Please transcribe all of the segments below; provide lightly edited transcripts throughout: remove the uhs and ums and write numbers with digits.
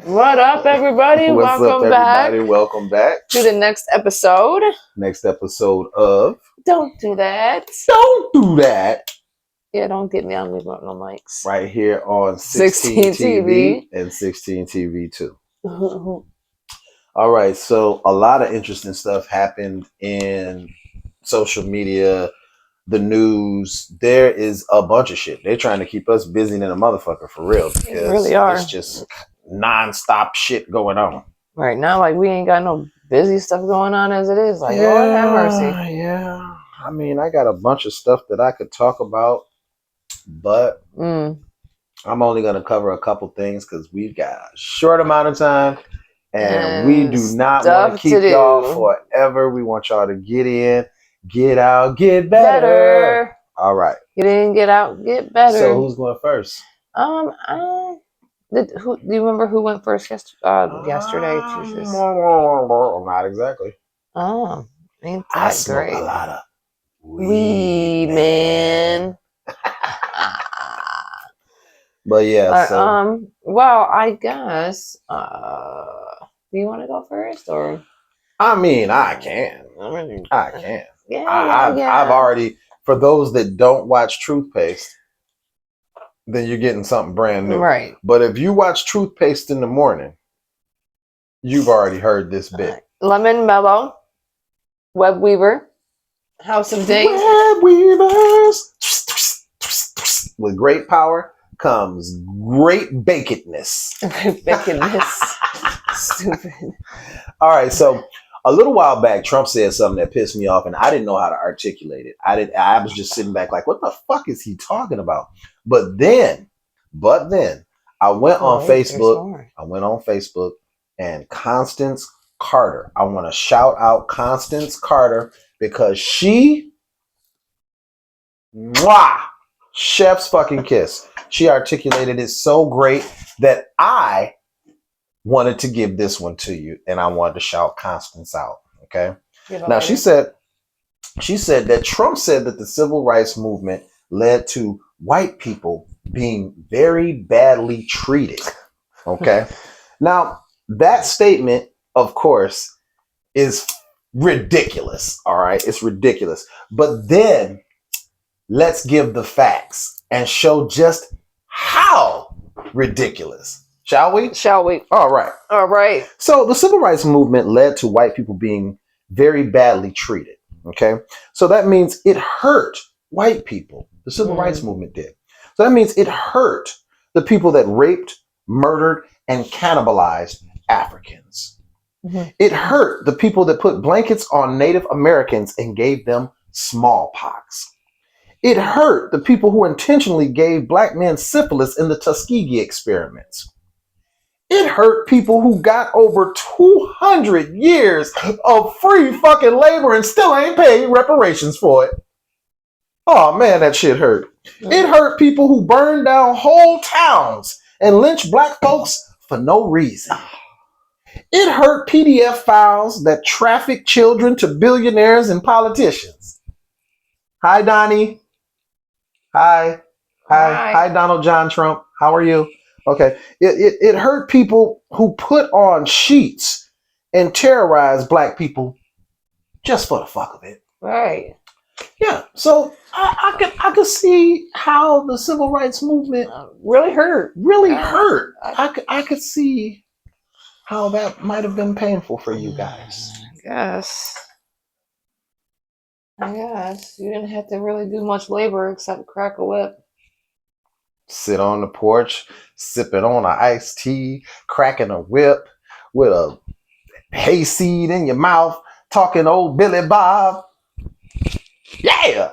What up, everybody? What's Welcome up, back everybody? Welcome back to the next episode. Next episode of Don't do that. Don't Do That. Yeah, don't get me on these no mics. Right here on 16 16 TV. TV and 16 TV too. All right, so a lot of interesting stuff happened in social media, the news. There is a bunch of shit. They're trying to keep us busy than a motherfucker for real because They really are. it's just non-stop shit going on. Right now, like, we ain't got no busy stuff going on as it is. Like, Lord have mercy. Yeah. I mean, I got a bunch of stuff that I could talk about, but I'm only going to cover a couple things because we've got a short amount of time and we do not want to keep y'all forever. We want y'all to get in, get out, get better. All right. Get in, get out, get better. So who's going first? Do you remember who went first yesterday? Jesus. Not exactly. Oh, ain't that I smoke great? a lot of weed, man. But yeah, so well, I guess do you want to go first or? I mean, I can. Yeah, I've already, for those that don't watch Toothpaste, then you're getting something brand new. Right. But if you watch Toothpaste in the morning, you've already heard this bit. Lemon Mellow, Web Weaver, House of Days. Web Weavers. With great power comes great bakedness. Stupid. All right, so a little while back, Trump said something that pissed me off, and I didn't know how to articulate it. I was just sitting back like, what the fuck is he talking about? But then, I went on Facebook. I went on Facebook, and Constance Carter. I want to shout out Constance Carter because she, chef's fucking kiss. She articulated it so great that I wanted to give this one to you, and I wanted to shout Constance out. Okay. Now she said that Trump said that the civil rights movement led to white people being very badly treated. Okay. Now that statement, of course, is ridiculous. All right. It's ridiculous. But then let's give the facts and show just how ridiculous. Shall we? Shall we? All right. All right. So the civil rights movement led to white people being very badly treated. Okay. So that means it hurt white people. The civil rights movement did. So that means it hurt the people that raped, murdered, and cannibalized Africans. It hurt the people that put blankets on Native Americans and gave them smallpox. It hurt the people who intentionally gave black men syphilis in the Tuskegee experiments. It hurt people who got over 200 years of free fucking labor and still ain't paid reparations for it. Oh man, that shit hurt. It hurt people who burned down whole towns and lynched black folks for no reason. It hurt PDF files that traffic children to billionaires and politicians. Hi, Donnie. Hi, Donald John Trump. How are you? Okay. It hurt people who put on sheets and terrorized black people just for the fuck of it. Right. Yeah. So I could see how the civil rights movement really hurt. I could see how that might have been painful for you guys. I guess you didn't have to really do much labor except crack a whip. Sit on the porch, sipping on an iced tea, cracking a whip with a hayseed in your mouth, talking old Billy Bob. Yeah.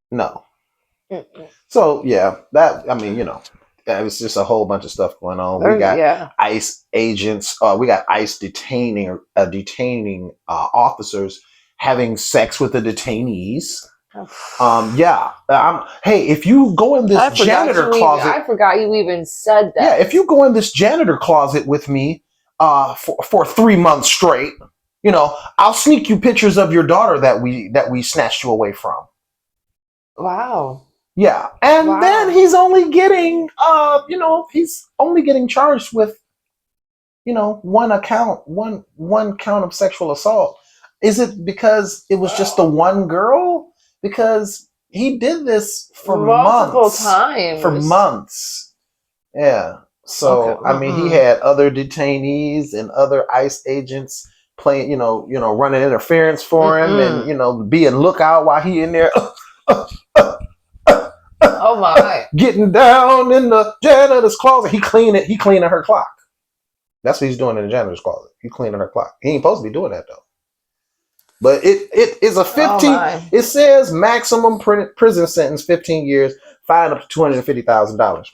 No. So yeah, that was just a whole bunch of stuff going on. We got ICE agents. We got ICE detaining officers having sex with the detainees. Hey, if you go in this janitor closet, I forgot you even said that. Yeah, if you go in this janitor closet with me for 3 months straight, I'll sneak you pictures of your daughter that we snatched you away from. Wow. Yeah, and then he's only getting charged with one count of sexual assault? Is it because it was just the one girl? Because he did this for multiple months. times. For months. Yeah. So Okay. I mean, he had other detainees and other ICE agents playing, running interference for him, and being lookout while he in there. Oh my! Getting down in the janitor's closet. He cleaning her clock. That's what he's doing in the janitor's closet. He's cleaning her clock. He ain't supposed to be doing that though. But it is a 15. It says maximum prison sentence 15 years, fine up to $250,000.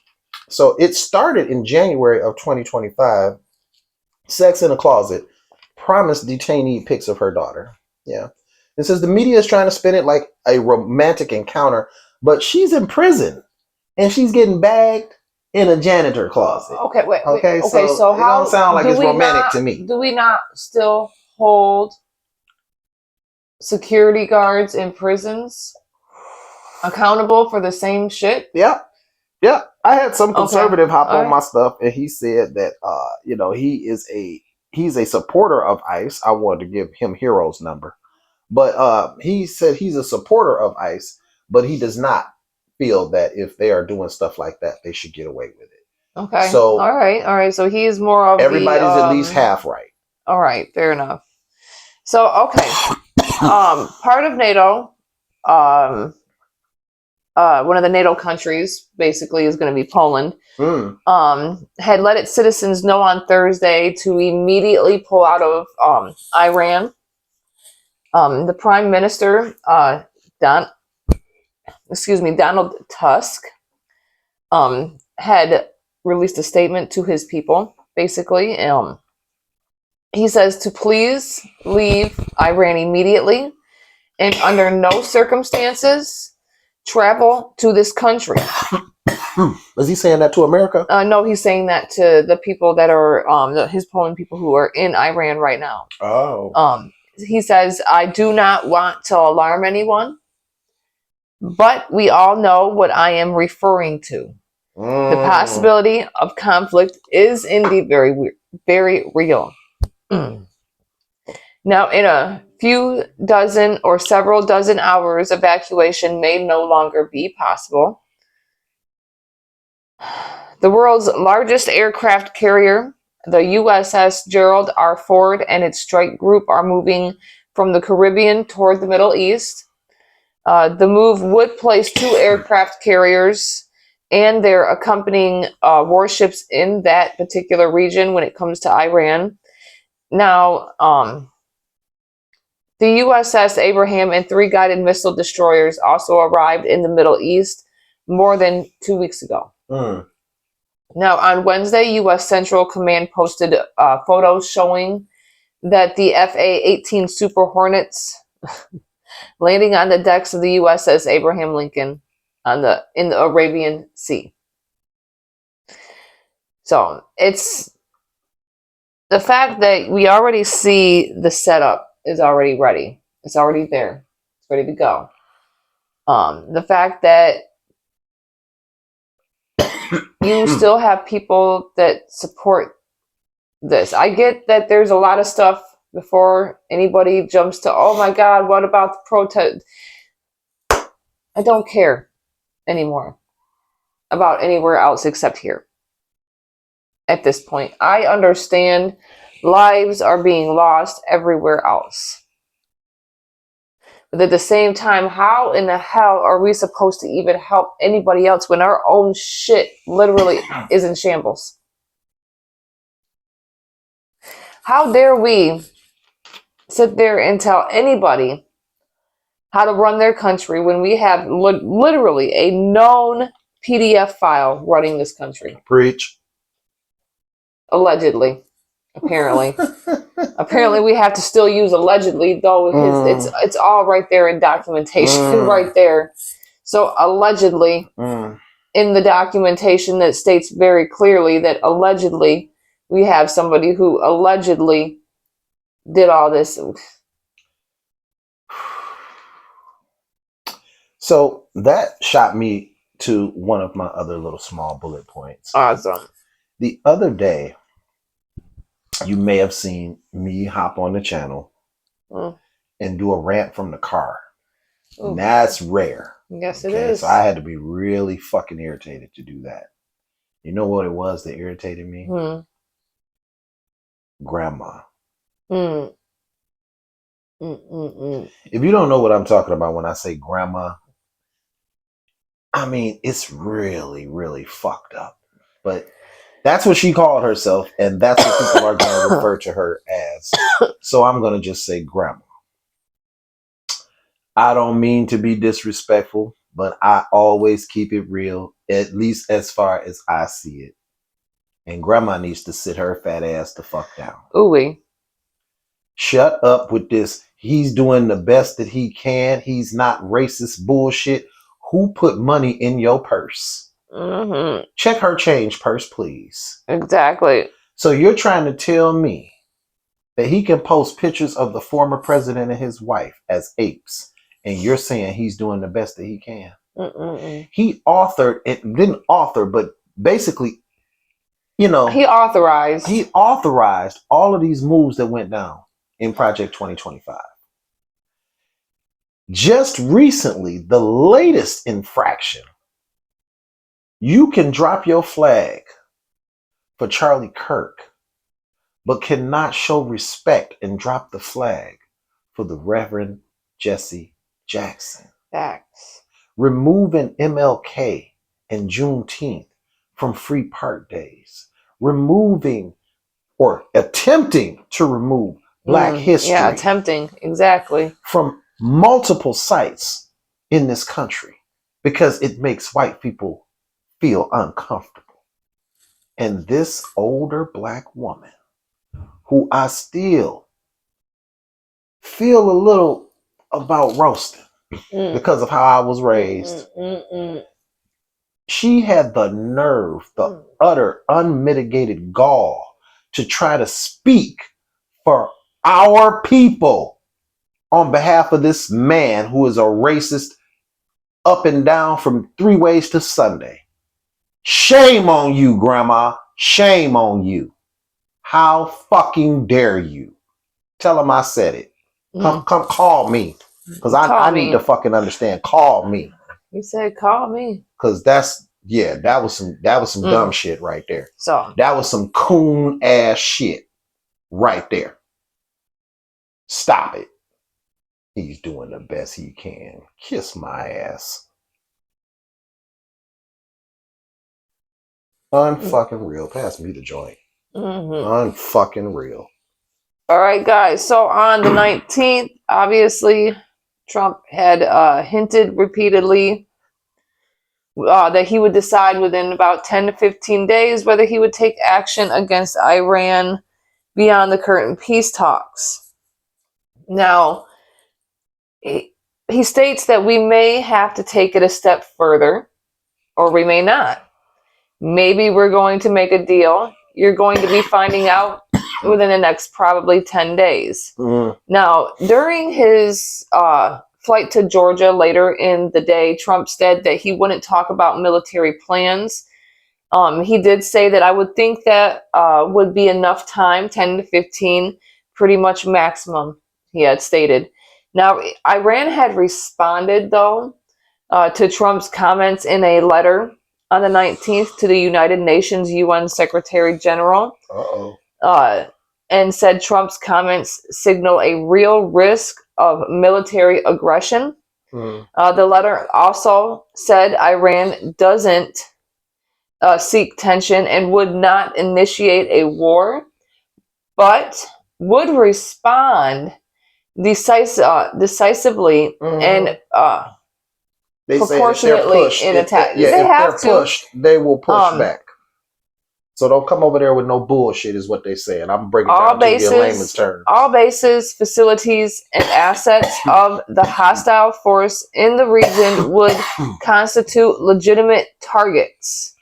So it started in January of 2025. Sex in a closet. Promised detainee pics of her daughter. Yeah. It says the media is trying to spin it like a romantic encounter, but she's in prison and she's getting bagged in a janitor closet. Okay, wait. Okay, so it how don't sound like it's romantic to me. Do we not still hold security guards in prisons accountable for the same shit? Yeah. I had some conservative hop on my stuff, and he said that he's a supporter of ICE. I wanted to give him Hero's number, but he said he's a supporter of ICE, but he does not feel that if they are doing stuff like that, they should get away with it. Okay. So all right. So he is more of everybody's at least half right. All right, fair enough. So okay, part of NATO, one of the NATO countries, basically, is going to be Poland. Had let its citizens know on Thursday to immediately pull out of Iran. The Prime Minister, Donald Tusk, had released a statement to his people. Basically, he says to please leave Iran immediately, and under no circumstances travel to this country. Is he saying that to America? No, he's saying that to the people that are his Poland people who are in Iran right now. Oh. He says, I do not want to alarm anyone, but we all know what I am referring to. The possibility of conflict is indeed very real. Now, in a few dozen or several dozen hours, evacuation may no longer be possible. The world's largest aircraft carrier, the USS Gerald R. Ford, and its strike group are moving from the Caribbean toward the Middle East. The move would place 2 aircraft carriers and their accompanying warships in that particular region when it comes to Iran. Now, the USS Abraham and 3 guided missile destroyers also arrived in the Middle East more than 2 weeks ago. Now, on Wednesday, U.S. Central Command posted photos showing that the FA-18 Super Hornets landing on the decks of the USS Abraham Lincoln in the Arabian Sea. So it's the fact that we already see the setup is already ready. It's already there. It's ready to go. The fact that you still have people that support this. I get that there's a lot of stuff before anybody jumps to, oh my God, what about the protest? I don't care anymore about anywhere else except here. At this point, I understand lives are being lost everywhere else. But at the same time, how in the hell are we supposed to even help anybody else when our own shit literally is in shambles? How dare we sit there and tell anybody how to run their country when we have literally a known PDF file running this country? Preach. Allegedly. Apparently we have to still use allegedly, though it's all right there in documentation right there. So allegedly in the documentation that states very clearly that allegedly we have somebody who allegedly did all this. So that shot me to one of my other little small bullet points. Awesome. The other day, you may have seen me hop on the channel Mm. and do a rant from the car. Ooh. And that's rare. Yes, Okay, it is. so I had to be really fucking irritated to do that. You know what it was that irritated me? Grandma. Mm. Mm-mm-mm. If you don't know what I'm talking about when I say grandma, I mean, it's really, really fucked up. But that's what she called herself, and that's what people are going to refer to her as. So I'm going to just say grandma. I don't mean to be disrespectful, but I always keep it real, at least as far as I see it. And grandma needs to sit her fat ass the fuck down. Ooh-wee. Shut up with this. He's doing the best that he can. He's not racist bullshit. Who put money in your purse? Mm-hmm. Check her change purse, please. Exactly. So you're trying to tell me that he can post pictures of the former president and his wife as apes, and you're saying he's doing the best that he can? Mm-mm-mm. He authored it, didn't author, but basically, you know, He authorized. he authorized all of these moves that went down in Project 2025. Just recently, the latest infraction, you can drop your flag for Charlie Kirk, but cannot show respect and drop the flag for the Reverend Jesse Jackson. Facts. Removing MLK and Juneteenth from free park days. Removing or attempting to remove Black history. Yeah, attempting. Exactly. From multiple sites in this country because it makes white people feel uncomfortable. And this older Black woman, who I still feel a little about roasting because of how I was raised, she had the nerve, the utter unmitigated gall to try to speak for our people on behalf of this man who is a racist up and down from 3 ways to Sunday. Shame on you, Grandma. Shame on you. How fucking dare you? Tell him I said it. Come call me. Because I need to fucking understand. Call me. You said call me. Because that was some dumb shit right there. So that was some coon ass shit right there. Stop it. He's doing the best he can. Kiss my ass. Unfucking real. Pass me the joint. Unfucking real. All right, guys. So on the 19th, obviously, Trump had hinted repeatedly that he would decide within about 10 to 15 days whether he would take action against Iran beyond the current peace talks. Now, he states that we may have to take it a step further, or we may not. Maybe we're going to make a deal. You're going to be finding out within the next probably 10 days. Now, during his flight to Georgia later in the day, Trump said that he wouldn't talk about military plans. He did say that I would think that would be enough time, 10 to 15, pretty much maximum, he had stated. Now, Iran had responded, though, to Trump's comments in a letter on the 19th to the United Nations UN Secretary General. And said Trump's comments signal a real risk of military aggression. The letter also said Iran doesn't seek tension and would not initiate a war, but would respond decisively and proportionately in attack. If they're pushed, they will push back. So don't come over there with no bullshit, is what they say. And I'm breaking down to you in layman's terms. All bases, facilities, and assets of the hostile force in the region would constitute legitimate targets.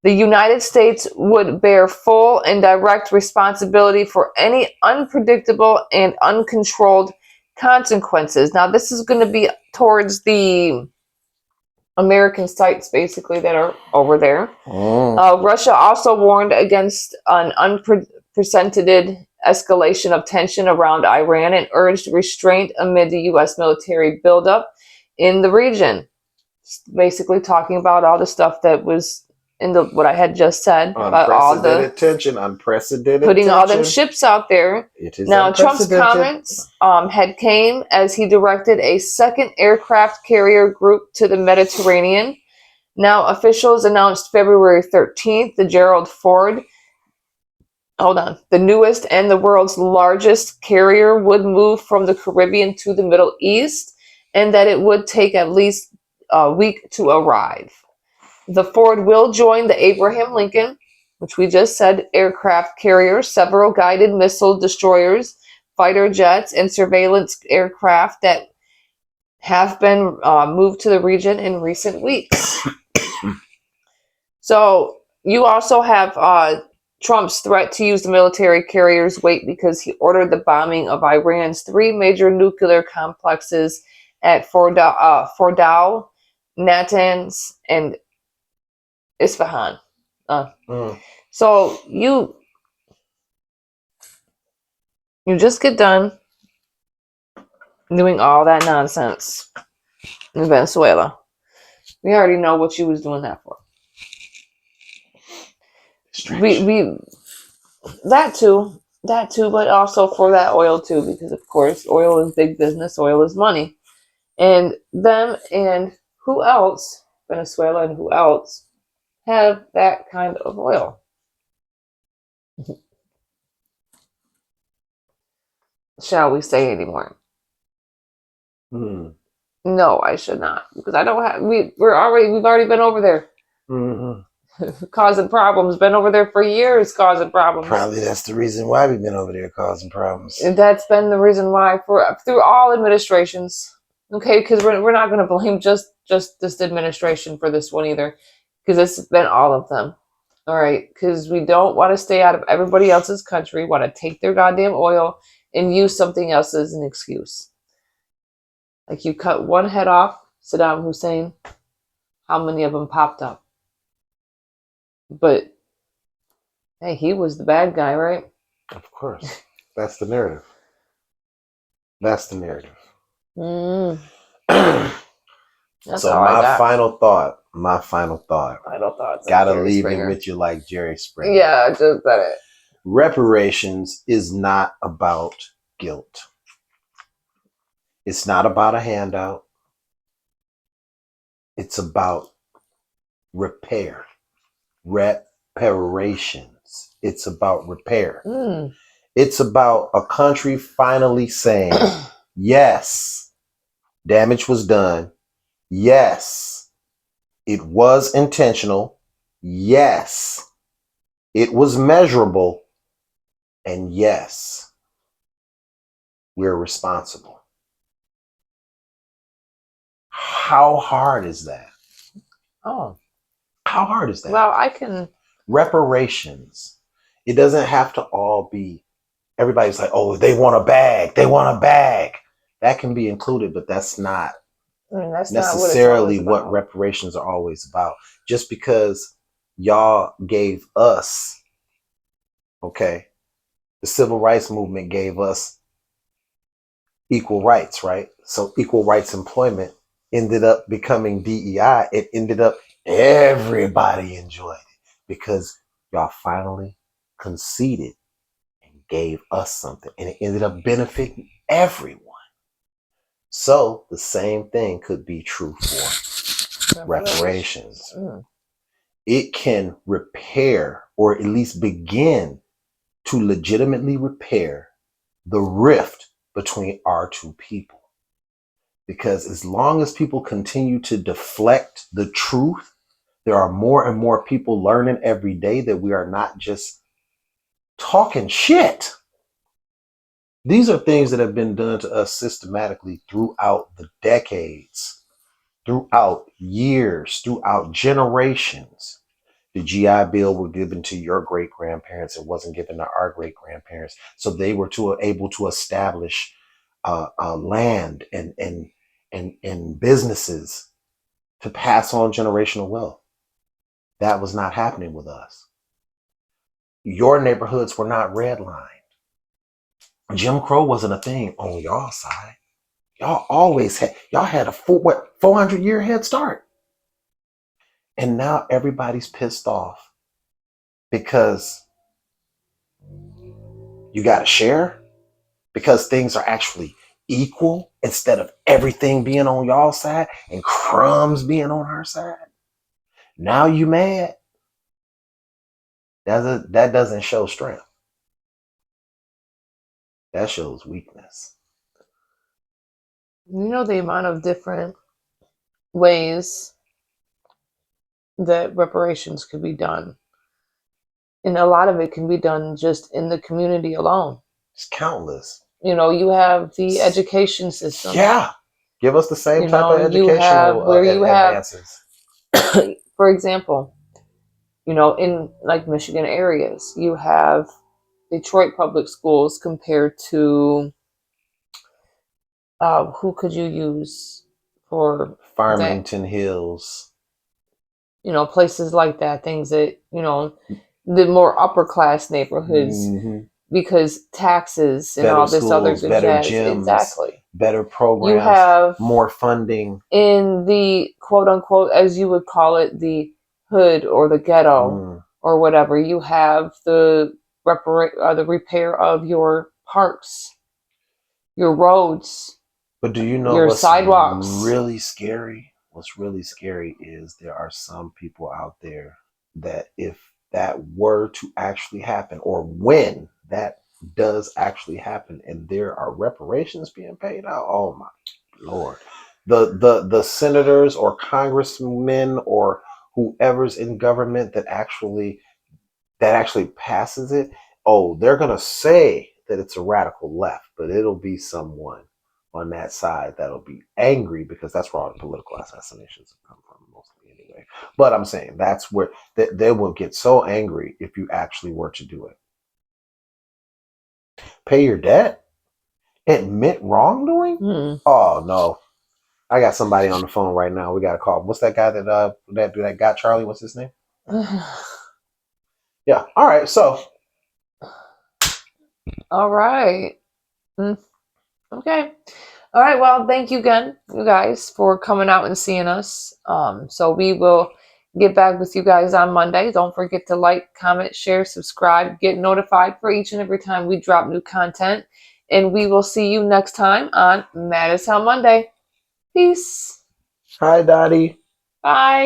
The United States would bear full and direct responsibility for any unpredictable and uncontrolled consequences. Now, this is going to be towards the American sites basically that are over there. Mm. Russia also warned against an unprecedented escalation of tension around Iran and urged restraint amid the U.S. military buildup in the region. Basically, talking about all the stuff that was in the what I had just said about all the Unprecedented putting all them tension. ships out there. It is Now, Trump's unprecedented. comments had came as he directed a second aircraft carrier group to the Mediterranean. Now, officials announced February 13th the Gerald Ford, the newest and the world's largest carrier, would move from the Caribbean to the Middle East, and that it would take at least a week to arrive. The Ford will join the Abraham Lincoln, which we just said, aircraft carrier, several guided missile destroyers, fighter jets, and surveillance aircraft that have been moved to the region in recent weeks. So you also have Trump's threat to use the military carrier's weight because he ordered the bombing of Iran's 3 major nuclear complexes at Fordow, Natanz, and Isfahan. So you just get done doing all that nonsense in Venezuela. We already know what you was doing that for. We that too, but also for that oil too, because of course oil is big business, oil is money, and them and who else, Venezuela and who else have that kind of oil? Shall we say anymore? No, I should not, because I don't have. We've already been over there. Causing problems. Been over there for years, causing problems. Probably that's the reason why we've been over there causing problems. And that's been the reason why through all administrations. Okay, because we're not going to blame just this administration for this one either, because it's been all of them. All right, because we don't want to stay out of everybody else's country. Want to take their goddamn oil and use something else as an excuse. Like you cut one head off, Saddam Hussein. How many of them popped up? But hey, he was the bad guy, right? Of course. That's the narrative. That's the narrative. That's So all I my got. final thought. Final thoughts. Gotta Jerry leave Springer. it with you like Jerry Springer. Yeah, I just said it. Reparations is not about guilt. It's not about a handout. It's about repair. Reparations. It's about repair. It's about a country finally saying, yes, damage was done. Yes, it was intentional. Yes, it was measurable. And yes, we're responsible. How hard is that? Oh. How hard is that? Well, I can. Reparations. It doesn't have to all be, everybody's like, oh, they want a bag. They want a bag. That can be included, but that's not That's necessarily not what reparations are always about. Just because y'all gave us, okay, the civil rights movement gave us equal rights, right? So equal rights employment ended up becoming DEI. It ended up everybody enjoyed it because y'all finally conceded and gave us something, and it ended up benefiting everyone. So the same thing could be true for reparations. It can repair, or at least begin to legitimately repair, the rift between our two people. Because as long as people continue to deflect the truth, there are more and more people learning every day that we are not just talking shit. These are things that have been done to us systematically throughout the decades, throughout years, throughout generations. The GI Bill was given to your great grandparents. It wasn't given to our great grandparents. So they were able to establish land and businesses to pass on generational wealth. That was not happening with us. Your neighborhoods were not redlined. Jim Crow wasn't a thing on y'all side. Y'all had a 400-year head start. And now everybody's pissed off because you got to share, because things are actually equal instead of everything being on y'all side and crumbs being on our side. Now you mad. That doesn't show strength. That shows weakness. You know the amount of different ways that reparations could be done. And a lot of it can be done just in the community alone. It's countless. You know, you have the education system. Yeah. Give us the same You type know, of you have educational where you have, advances. for example, you know, in like Michigan areas, you have Detroit public schools compared to who could you use for Farmington Hills. You know, places like that, things that, you know, the more upper class neighborhoods, Mm-hmm. because taxes and Better all this other schools, good better jazz. gyms, Exactly. better programs, You have more funding. in the quote unquote, as you would call it, the hood or the ghetto or whatever, you have the repair of your parks, your roads. But do you know your what's sidewalks. really scary? What's really scary is there are some people out there that if that were to actually happen, or when that does actually happen, and there are reparations being paid out, oh my Lord. The senators or congressmen or whoever's in government that actually passes it, oh, they're gonna say that it's a radical left, but it'll be someone on that side that'll be angry, because that's where all the political assassinations have come from mostly anyway. But I'm saying that's where they will get so angry if you actually were to do it. Pay your debt? Admit wrongdoing? Oh no. I got somebody on the phone right now. We got to call. What's that guy that got Charlie? What's his name? Yeah. All right. So. All right. Okay. All right. Well, thank you again, you guys, for coming out and seeing us. So we will get back with you guys on Monday. Don't forget to like, comment, share, subscribe, get notified for each and every time we drop new content. And we will see you next time on Mad as Hell Monday. Peace. Hi, Dottie. Bye.